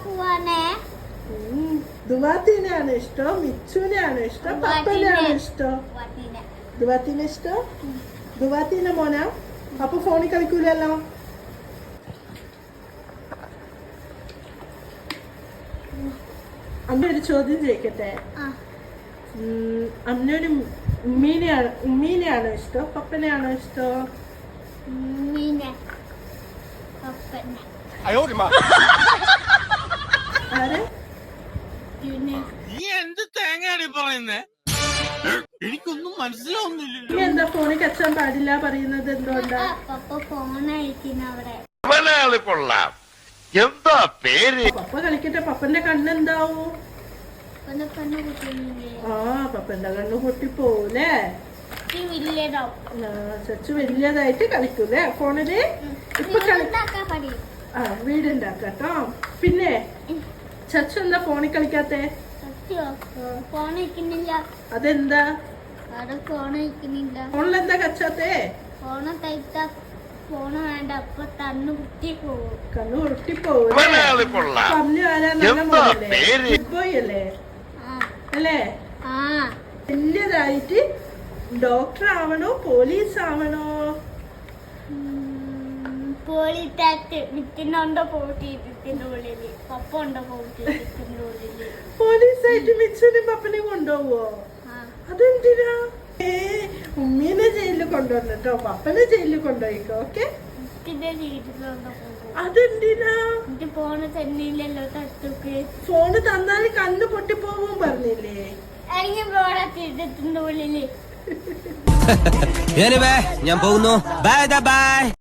പോവാനേ ദുവാത്തിനെയാണ് ഇഷ്ടം, മിച്ചുവിനെയാണ് ഇഷ്ടം, പപ്പനെയാണ് ഇഷ്ടം? ദുവാത്തിനെ ഇഷ്ടം? ദുവാത്തിനെ മോനാ? അപ്പൊ ഫോണിൽ കളിക്കൂലല്ലോ. അമ്മ ഒരു ചോദ്യം ചോദിക്കട്ടെ. അമ്മനൊരു ഉമ്മീനെയാണോ ഇഷ്ടം, പപ്പനെയാണോ ഇഷ്ടം? ആരെ? എന്ത് തേങ്ങയാണ് പറയുന്നേ? എനിക്കൊന്നും മനസ്സിലാവുന്നില്ല. നീ എന്താ ഫോണിൽ കച്ചാൻ പാടില്ല പറയുന്നത്? എന്തുകൊണ്ടാ? എന്താ പേര്? പപ്പ കളിക്കട്ടെ. പപ്പന്റെ കണ്ണെന്താവൂ? ആ, പപ്പന്റെ കണ്ണ് പൊട്ടിപ്പോവൂലേ? ചച്ചു വലിയതായിട്ട് കളിക്കൂലേ ഫോണില്? ഇപ്പൊ വീടുണ്ടാക്കട്ടോ. പിന്നെ ചച്ചു എന്താ ഫോണിൽ കളിക്കാത്തെ? അതെന്താ? ഫോണിലെന്താ കച്ചാത്തേ? ഫോണ് വേണ്ട, അപ്പൊ കണ്ണു പൊട്ടിപ്പോവും. കണ്ണു പൊട്ടിപ്പോവും. അമ്മ ആരാന്നല്ലേ? ഗുഡ് ബോയ് അല്ലേ? അല്ലേ? വലിയതായിട്ട് ഡോക്ടർ ആവണോ പോലീസ് ആവണോ? പോലീസായിട്ട് മിച്ചനും പപ്പനെയും കൊണ്ടുപോവോ? അതെന്തിനാ? ഉമ്മീനെ ജയിലിൽ കൊണ്ടുവന്നിട്ടോ, പപ്പനെ ജയിലിൽ കൊണ്ടുപോയിക്കോ. ഓക്കെ? അതെന്തിനാ? ഫോണ് തന്നാല് കണ്ണ് പൊട്ടിപ്പോവും പറഞ്ഞില്ലേ? ഞാൻ പോകുന്നു. Bye bye.